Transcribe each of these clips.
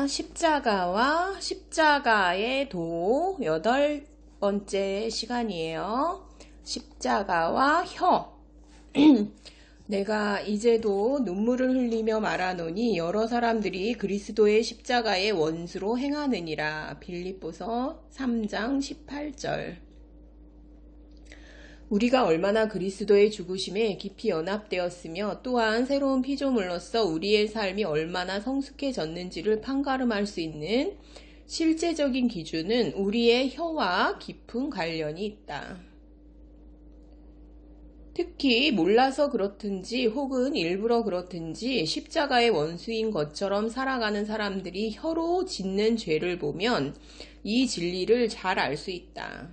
십자가와 십자가의 도 8번째 시간이에요. 십자가와 혀. 내가 이제도 눈물을 흘리며 말하노니 여러 사람들이 그리스도의 십자가의 원수로 행하느니라. 빌립보서 3장 18절. 우리가 얼마나 그리스도의 죽으심에 깊이 연합되었으며 또한 새로운 피조물로서 우리의 삶이 얼마나 성숙해졌는지를 판가름할 수 있는 실제적인 기준은 우리의 혀와 깊은 관련이 있다. 특히 몰라서 그렇든지 혹은 일부러 그렇든지 십자가의 원수인 것처럼 살아가는 사람들이 혀로 짓는 죄를 보면 이 진리를 잘 알 수 있다.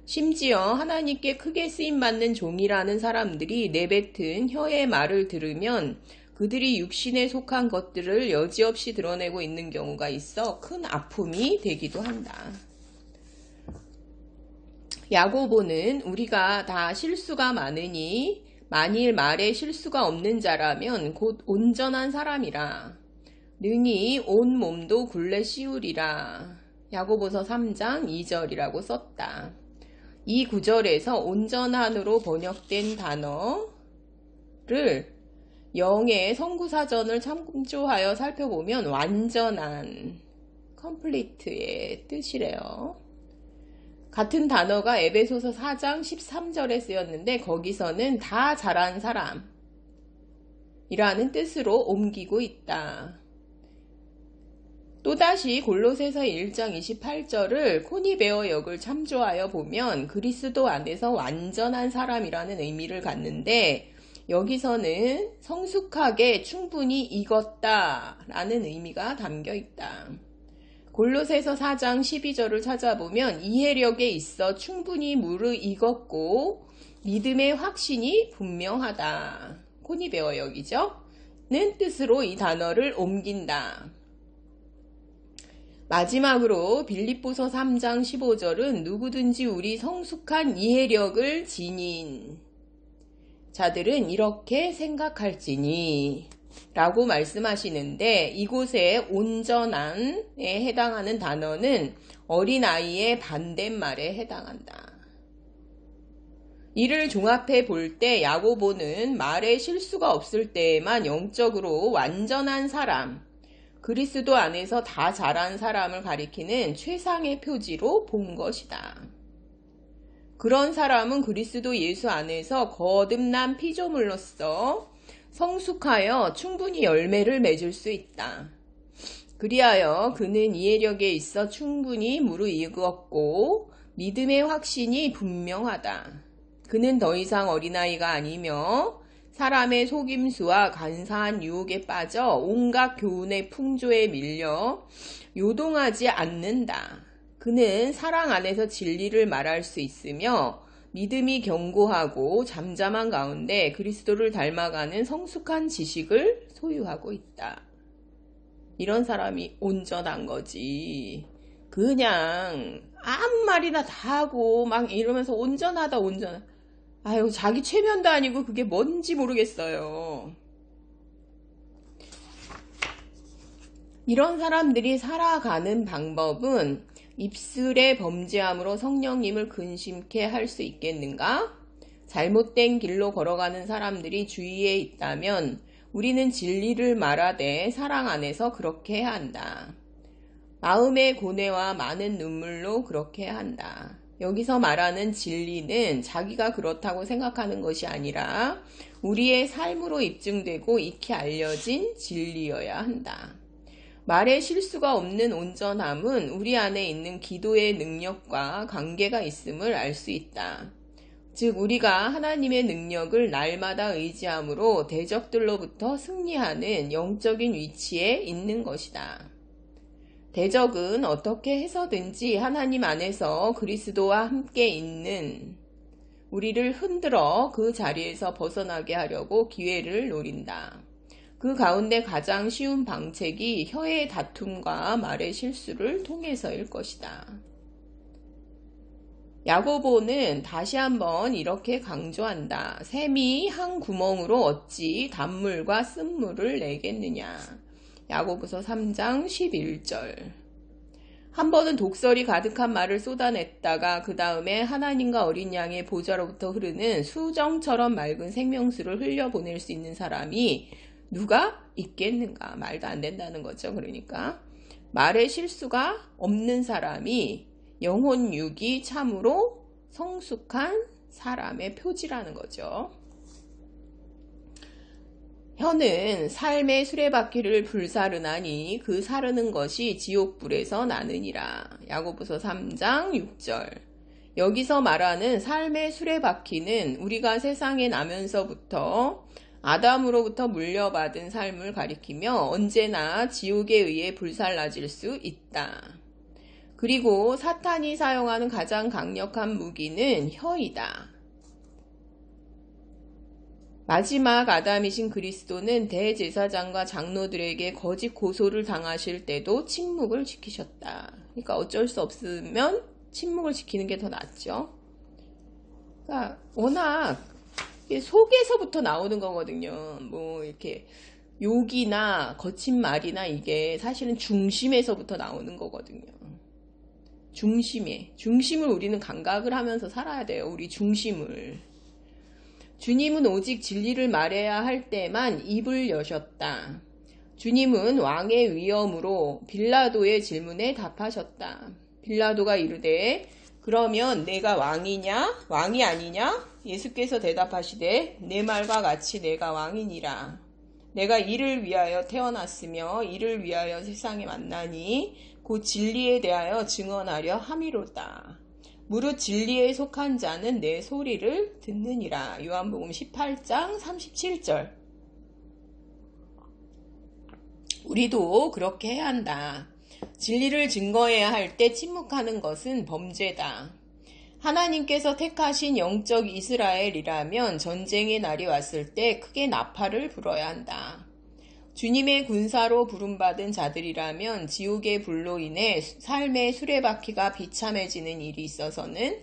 심지어 하나님께 크게 쓰임받는 종이라는 사람들이 내뱉은 혀의 말을 들으면 그들이 육신에 속한 것들을 여지없이 드러내고 있는 경우가 있어 큰 아픔이 되기도 한다. 야고보는 우리가 다 실수가 많으니 만일 말에 실수가 없는 자라면 곧 온전한 사람이라. 능히 온 몸도 굴레 씌우리라. 야고보서 3장 2절이라고 썼다. 이 구절에서 온전한으로 번역된 단어를 영의 성구사전을 참조하여 살펴보면 완전한, complete의 뜻이래요. 같은 단어가 에베소서 4장 13절에 쓰였는데 거기서는 다 잘한 사람이라는 뜻으로 옮기고 있다. 또다시 골로새서 1장 28절을 코니베어 역을 참조하여 보면 그리스도 안에서 완전한 사람이라는 의미를 갖는데 여기서는 성숙하게 충분히 익었다라는 의미가 담겨 있다. 골로새서 4장 12절을 찾아보면 이해력에 있어 충분히 무르익었고 믿음의 확신이 분명하다. 코니베어 역이죠? 는 뜻으로 이 단어를 옮긴다. 마지막으로 빌립보서 3장 15절은 누구든지 우리 성숙한 이해력을 지닌 자들은 이렇게 생각할지니 라고 말씀하시는데 이곳에 온전한에 해당하는 단어는 어린아이의 반대말에 해당한다. 이를 종합해 볼 때 야고보는 말에 실수가 없을 때에만 영적으로 완전한 사람, 그리스도 안에서 다 자란 사람을 가리키는 최상의 표지로 본 것이다. 그런 사람은 그리스도 예수 안에서 거듭난 피조물로서 성숙하여 충분히 열매를 맺을 수 있다. 그리하여 그는 이해력에 있어 충분히 무르익었고 믿음의 확신이 분명하다. 그는 더 이상 어린아이가 아니며 사람의 속임수와 간사한 유혹에 빠져 온갖 교훈의 풍조에 밀려 요동하지 않는다. 그는 사랑 안에서 진리를 말할 수 있으며 믿음이 견고하고 잠잠한 가운데 그리스도를 닮아가는 성숙한 지식을 소유하고 있다. 이런 사람이 온전한 거지. 그냥 아무 말이나 다 하고 막 이러면서 온전하다. 아유, 자기 최면도 아니고 그게 뭔지 모르겠어요. 이런 사람들이 살아가는 방법은 입술의 범죄함으로 성령님을 근심케 할 수 있겠는가? 잘못된 길로 걸어가는 사람들이 주위에 있다면 우리는 진리를 말하되 사랑 안에서 그렇게 해야 한다. 마음의 고뇌와 많은 눈물로 그렇게 해야 한다. 여기서 말하는 진리는 자기가 그렇다고 생각하는 것이 아니라 우리의 삶으로 입증되고 익히 알려진 진리여야 한다. 말에 실수가 없는 온전함은 우리 안에 있는 기도의 능력과 관계가 있음을 알 수 있다. 즉 우리가 하나님의 능력을 날마다 의지함으로 대적들로부터 승리하는 영적인 위치에 있는 것이다. 대적은 어떻게 해서든지 하나님 안에서 그리스도와 함께 있는 우리를 흔들어 그 자리에서 벗어나게 하려고 기회를 노린다. 그 가운데 가장 쉬운 방책이 혀의 다툼과 말의 실수를 통해서일 것이다. 야고보는 다시 한번 이렇게 강조한다. 샘이 한 구멍으로 어찌 단물과 쓴물을 내겠느냐. 야고보서 3장 11절. 한 번은 독설이 가득한 말을 쏟아냈다가 그 다음에 하나님과 어린 양의 보좌로부터 흐르는 수정처럼 맑은 생명수를 흘려보낼 수 있는 사람이 누가 있겠는가? 말도 안 된다는 거죠. 그러니까 말에 실수가 없는 사람이 영혼 육이 참으로 성숙한 사람의 표지라는 거죠. 혀는 삶의 수레바퀴를 불사르나니 그 사르는 것이 지옥불에서 나느니라. 야고보서 3장 6절. 여기서 말하는 삶의 수레바퀴는 우리가 세상에 나면서부터 아담으로부터 물려받은 삶을 가리키며 언제나 지옥에 의해 불살라질 수 있다. 그리고 사탄이 사용하는 가장 강력한 무기는 혀이다. 마지막 아담이신 그리스도는 대제사장과 장로들에게 거짓 고소를 당하실 때도 침묵을 지키셨다. 그러니까 어쩔 수 없으면 침묵을 지키는 게 더 낫죠. 그러니까 워낙 속에서부터 나오는 거거든요. 뭐 이렇게 욕이나 거친 말이나 이게 사실은 중심에서부터 나오는 거거든요. 중심을 우리는 감각을 하면서 살아야 돼요. 우리 중심을. 주님은 오직 진리를 말해야 할 때만 입을 여셨다. 주님은 왕의 위엄으로 빌라도의 질문에 답하셨다. 빌라도가 이르되 그러면 내가 왕이냐? 왕이 아니냐? 예수께서 대답하시되 내 말과 같이 내가 왕이니라. 내가 이를 위하여 태어났으며 이를 위하여 세상에 왔나니 곧 진리에 대하여 증언하려 함이로다. 무릇 진리에 속한 자는 내 소리를 듣느니라. 요한복음 18장 37절. 우리도 그렇게 해야 한다. 진리를 증거해야 할 때 침묵하는 것은 범죄다. 하나님께서 택하신 영적 이스라엘이라면 전쟁의 날이 왔을 때 크게 나팔을 불어야 한다. 주님의 군사로 부름받은 자들이라면 지옥의 불로 인해 삶의 수레바퀴가 비참해지는 일이 있어서는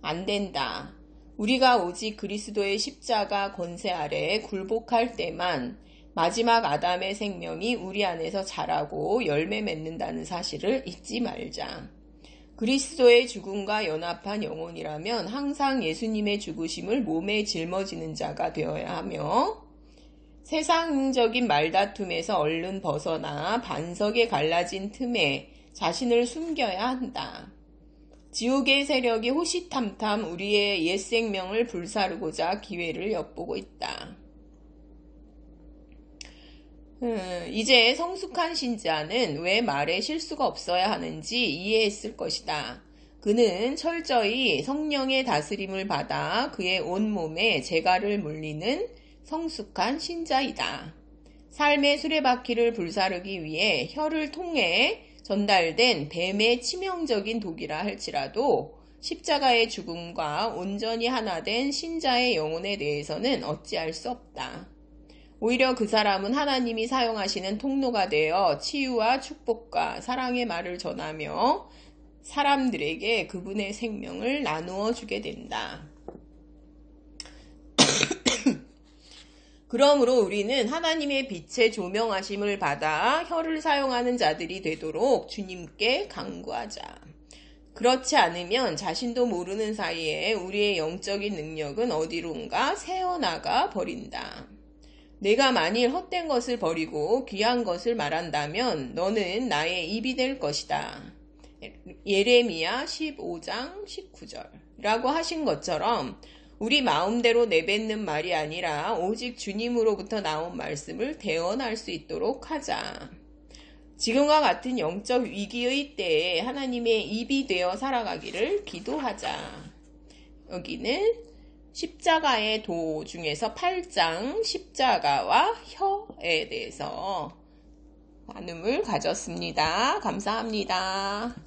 안 된다. 우리가 오직 그리스도의 십자가 권세 아래에 굴복할 때만 마지막 아담의 생명이 우리 안에서 자라고 열매 맺는다는 사실을 잊지 말자. 그리스도의 죽음과 연합한 영혼이라면 항상 예수님의 죽으심을 몸에 짊어지는 자가 되어야 하며 세상적인 말다툼에서 얼른 벗어나 반석에 갈라진 틈에 자신을 숨겨야 한다. 지옥의 세력이 호시탐탐 우리의 옛 생명을 불사르고자 기회를 엿보고 있다. 이제 성숙한 신자는 왜 말에 실수가 없어야 하는지 이해했을 것이다. 그는 철저히 성령의 다스림을 받아 그의 온몸에 재갈을 물리는 성숙한 신자이다. 삶의 수레바퀴를 불사르기 위해 혀를 통해 전달된 뱀의 치명적인 독이라 할지라도 십자가의 죽음과 온전히 하나 된 신자의 영혼에 대해서는 어찌할 수 없다. 오히려 그 사람은 하나님이 사용하시는 통로가 되어 치유와 축복과 사랑의 말을 전하며 사람들에게 그분의 생명을 나누어 주게 된다. 그러므로 우리는 하나님의 빛의 조명하심을 받아 혀를 사용하는 자들이 되도록 주님께 간구하자. 그렇지 않으면 자신도 모르는 사이에 우리의 영적인 능력은 어디론가 새어나가 버린다. 내가 만일 헛된 것을 버리고 귀한 것을 말한다면 너는 나의 입이 될 것이다. 예레미야 15장 19절 라고 하신 것처럼 우리 마음대로 내뱉는 말이 아니라 오직 주님으로부터 나온 말씀을 대언할 수 있도록 하자. 지금과 같은 영적 위기의 때에 하나님의 입이 되어 살아가기를 기도하자. 여기는 십자가의 도 중에서 8장 십자가와 혀에 대해서 나눔을 가졌습니다. 감사합니다.